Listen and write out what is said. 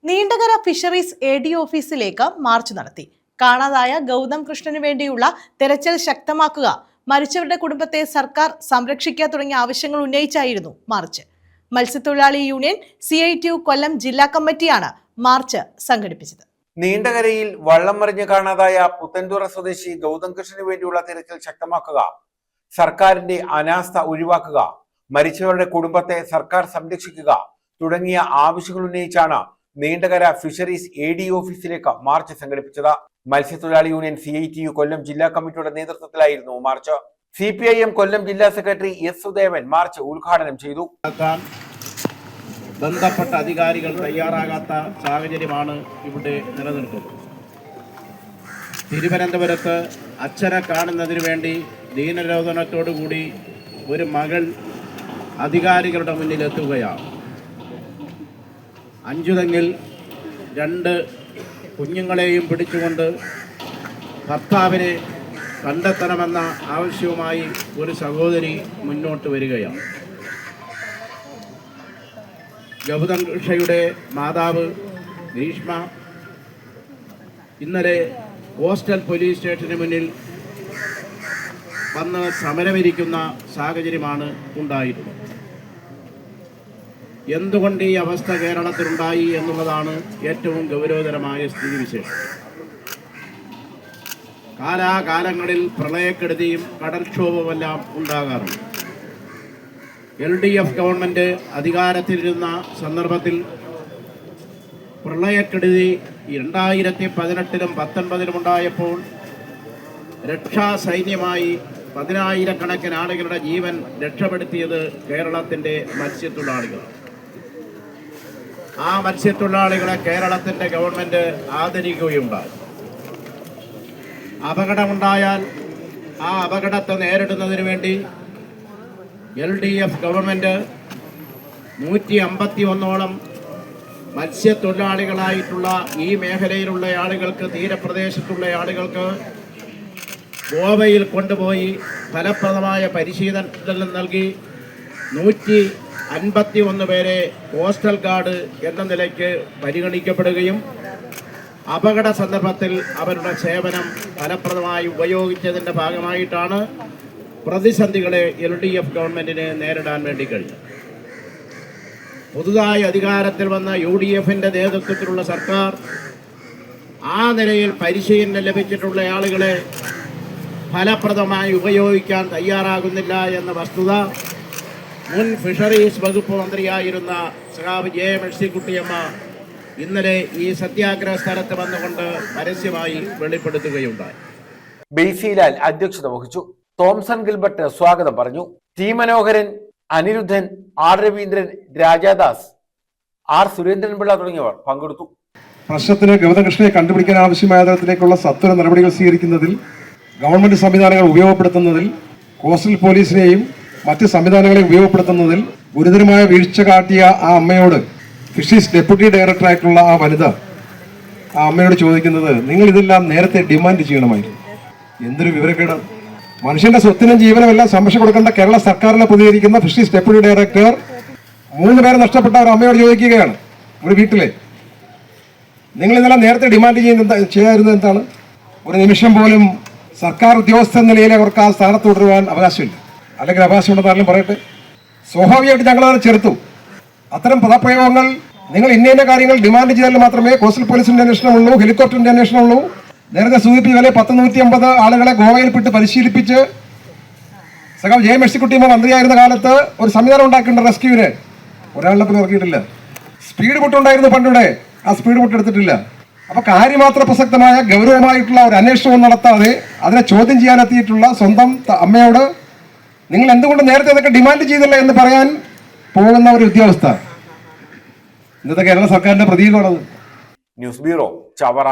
Neendakara fisheries AD ഓഫീസിലേക്ക് March നടത്തി. കാണാതായ ഗൗതം കൃഷ്ണന് വേണ്ടിയുള്ള തെരച്ചിൽ ശക്തമാക്കുക, മരിച്ചവരുടെ കുടുംബത്തെ സർക്കാർ സംരക്ഷിക്കുക തുടങ്ങിയ ആവശ്യങ്ങൾ ഉന്നയിച്ചായിരുന്നു മാർച്ച്. മത്സ്യത്തൊഴിലാളി യൂണിയൻ CITU കൊല്ലം ജില്ലാ കമ്മിറ്റിയാണ് മാർച്ച് സംഘടിപ്പിച്ചത്. നീണ്ടകരയിൽ വള്ളം മറിഞ്ഞ് കാണാതായ പുത്തൻതുറ സ്വദേശി ഗൗതം കൃഷ്ണന് വേണ്ടിയുള്ള തിരച്ചിൽ ശക്തമാക്കുക, സർക്കാരിന്റെ അനാസ്ഥ ഒഴിവാക്കുക, മരിച്ചവരുടെ കുടുംബത്തെ സർക്കാർ സംരക്ഷിക്കുക തുടങ്ങിയ ആവശ്യങ്ങൾ ഉന്നയിച്ചാണ് നീണ്ടകര ഫിഷറീസ് AD ഓഫീസിലേക്ക് മാർച്ച് സംഘടിപ്പിച്ചത്. മത്സ്യത്തൊഴിലാളി യൂണിയൻ CITU കൊല്ലം ജില്ലാ കമ്മിറ്റിയുടെ നേതൃത്വത്തിലായിരുന്നു മാർച്ച്. CPIM കൊല്ലം ജില്ലാ സെക്രട്ടറി S സുദേവൻ മാർച്ച് ഉദ്ഘാടനം ചെയ്തു. ബന്ധപ്പെട്ട അധികാരികൾ തയ്യാറാകാത്ത സാഹചര്യമാണ് ഇവിടെ നിലനിൽക്കുന്നത്. തിരുവനന്തപുരത്ത് അച്ഛനെ കാണുന്നതിന് വേണ്ടി ദീനരോധനത്തോടുകൂടി ഒരു മകൾ അധികാരികളുടെ മുന്നിൽ എത്തുകയാണ്. അഞ്ചുതെങ്ങിൽ 2 കുഞ്ഞുങ്ങളെയും പിടിച്ചുകൊണ്ട് ഭർത്താവിനെ കണ്ടെത്തണമെന്ന ആവശ്യവുമായി ഒരു സഹോദരി മുന്നോട്ട് വരികയാണ്. ഗൗതം കൃഷ്ണയുടെ മാതാവ് ഗ്രീഷ്മ ഇന്നലെ കോസ്റ്റൽ പോലീസ് സ്റ്റേഷന് മുന്നിൽ വന്ന് സമരമിരിക്കുന്ന സാഹചര്യമാണ് ഉണ്ടായിരുന്നത്. എന്തുകൊണ്ട് ഈ അവസ്ഥ കേരളത്തിലുണ്ടായി എന്നുള്ളതാണ് ഏറ്റവും ഗൗരവതരമായ സ്ഥിതിവിശേഷം. കാലാകാലങ്ങളിൽ പ്രളയക്കെടുതിയും കടൽക്ഷോഭവുമെല്ലാം ഉണ്ടാകാറുണ്ട്. LDF ഗവൺമെൻറ് അധികാരത്തിലിരുന്ന സന്ദർഭത്തിൽ പ്രളയക്കെടുതി 2018-ലും 2019-ലും ഉണ്ടായപ്പോൾ രക്ഷാസൈന്യമായി 10,000-കണക്കിന് ആളുകളുടെ ജീവൻ രക്ഷപ്പെടുത്തിയത് കേരളത്തിൻ്റെ മത്സ്യത്തൊഴിലാളികളാണ്. ആ മത്സ്യത്തൊഴിലാളികളെ കേരളത്തിൻ്റെ ഗവൺമെൻറ് ആദരിക്കുകയുണ്ടായി. അപകടമുണ്ടായാൽ ആ അപകടത്തെ നേരിടുന്നതിന് വേണ്ടി LDF ഗവൺമെൻറ് 151ഓളം മത്സ്യത്തൊഴിലാളികളായിട്ടുള്ള ഈ മേഖലയിലുള്ള ആളുകൾക്ക്, തീരപ്രദേശത്തുള്ള ആളുകൾക്ക് ഗോവയിൽ കൊണ്ടുപോയി ഫലപ്രദമായ പരിശീലനം നൽകി 151 പേരെ കോസ്റ്റൽ ഗാർഡ് എന്ന നിലയ്ക്ക് പരിഗണിക്കപ്പെടുകയും അപകട സന്ദർഭത്തിൽ അവരുടെ സേവനം ഫലപ്രദമായി ഉപയോഗിച്ചതിൻ്റെ ഭാഗമായിട്ടാണ് പ്രതിസന്ധികളെ LDF ഗവൺമെൻറ്റിന് നേരിടാൻ വേണ്ടി കഴിഞ്ഞത്. പുതുതായി അധികാരത്തിൽ വന്ന UDFൻ്റെ നേതൃത്വത്തിലുള്ള സർക്കാർ ആ നിലയിൽ പരിശീലനം ലഭിച്ചിട്ടുള്ള ആളുകളെ ഫലപ്രദമായി ഉപയോഗിക്കാൻ തയ്യാറാകുന്നില്ല എന്ന വസ്തുത മുൻ ഫിഷറീസ് വകുപ്പ് മന്ത്രിയായിരുന്ന സഖാവ് J. മേഴ്സിക്കുട്ടിയമ്മ ഇന്നലെ ഈ സത്യാഗ്രഹ സ്ഥലത്ത് വന്നുകൊണ്ട് പരസ്യമായി വെളിപ്പെടുത്തുകയുണ്ടായി. ബേസിലാൽ അധ്യക്ഷത വഹിച്ചു. തോംസൺ ഗിൽബർട്ട് സ്വാഗതം പറഞ്ഞു. T. മനോഹരൻ, അനിരുദ്ധൻ, R. രവീന്ദ്രൻ, രാജാദാസ്, R. സുരേന്ദ്രൻപിള്ള തുടങ്ങിയവർ പങ്കെടുത്തു. പ്രശ്നത്തിന് ഗൗതംകൃഷ്ണനെ കണ്ടുപിടിക്കാൻ ആവശ്യമായ തരത്തിലേക്കുള്ള സത്വര നടപടികൾ സ്വീകരിക്കുന്നതിൽ, ഗവൺമെന്റ് സംവിധാനങ്ങൾ ഉപയോഗപ്പെടുത്തുന്നതിൽ, കോസ്റ്റൽ പോലീസിനെയും മറ്റ് സംവിധാനങ്ങളെ ഉപയോഗപ്പെടുത്തുന്നതിൽ ഗുരുതരമായ വീഴ്ച കാട്ടിയ ആ അമ്മയോട് ഫിഷറീസ് ഡെപ്യൂട്ടി ഡയറക്ടറായിട്ടുള്ള ആ വനിത ആ അമ്മയോട് ചോദിക്കുന്നത്, നിങ്ങൾ ഇതെല്ലാം നേരത്തെ ഡിമാൻഡ് ചെയ്യണമായിരുന്നു. എന്തൊരു വിവരക്കേട്! മനുഷ്യന്റെ സ്വത്തിനും ജീവനും എല്ലാം സംരക്ഷണം കൊടുക്കേണ്ട കേരള സർക്കാരിനെ പ്രതികരിക്കുന്ന ഫിഷറീസ് ഡെപ്യൂട്ടി ഡയറക്ടർ 3 പേരെ നഷ്ടപ്പെട്ട ഒരു അമ്മയോട് ചോദിക്കുകയാണ്, ഒരു വീട്ടിലെ, നിങ്ങൾ ഇതെല്ലാം നേരത്തെ ഡിമാൻഡ് ചെയ്യാതിരുന്നത് എന്താണ്? ഒരു നിമിഷം പോലും സർക്കാർ ഉദ്യോഗസ്ഥ നിലയിൽ അവർക്ക് ആ സ്ഥാനത്ത് തുടരുവാൻ അവകാശമില്ല, അല്ലെങ്കിൽ അവകാശമുണ്ടെന്നാലും പറയട്ടെ. സ്വാഭാവികമായിട്ട് ഞങ്ങളത് ചെറുത്തു. അത്തരം പദപ്രയോഗങ്ങൾ, നിങ്ങൾ ഇന്ന കാര്യങ്ങൾ ഡിമാൻഡ് ചെയ്താൽ മാത്രമേ കോസ്റ്റൽ പോലീസിന്റെ അന്വേഷണമുള്ളൂ, ഹെലികോപ്റ്ററിന്റെ അന്വേഷണമുള്ളൂ. നേരത്തെ സൂചിപ്പിച്ച 150 ആളുകളെ ഗോവയിൽപ്പെട്ട് പരിശീലിപ്പിച്ച് സഖാവ് J. മേഴ്സിക്കുട്ടിയമ്മ മന്ത്രിയായിരുന്ന കാലത്ത് ഒരു സംവിധാനം ഉണ്ടാക്കിയിട്ടുണ്ട് റെസ്ക്യൂവിന്. ഒരാളുടെ പോലും ഇറക്കിയിട്ടില്ല. സ്പീഡ് ബോട്ടുണ്ടായിരുന്നു പണ്ടിവിടെ, ആ സ്പീഡ് ബോട്ട് എടുത്തിട്ടില്ല. അപ്പൊ കാര്യമാത്ര പ്രസക്തമായ ഗൗരവമായിട്ടുള്ള ഒരു അന്വേഷണം നടത്താതെ അതിനെ ചോദ്യം ചെയ്യാനെത്തിയിട്ടുള്ള സ്വന്തം അമ്മയോട് നിങ്ങൾ എന്തുകൊണ്ട് നേരത്തെ അതൊക്കെ ഡിമാൻഡ് ചെയ്തില്ല എന്ന് പറയാൻ പോകുന്ന ഒരു ഉദ്യോഗസ്ഥ ഇന്നത്തെ കേരള സർക്കാരിന്റെ പ്രതീകമാണത്. News bureau, Chavara.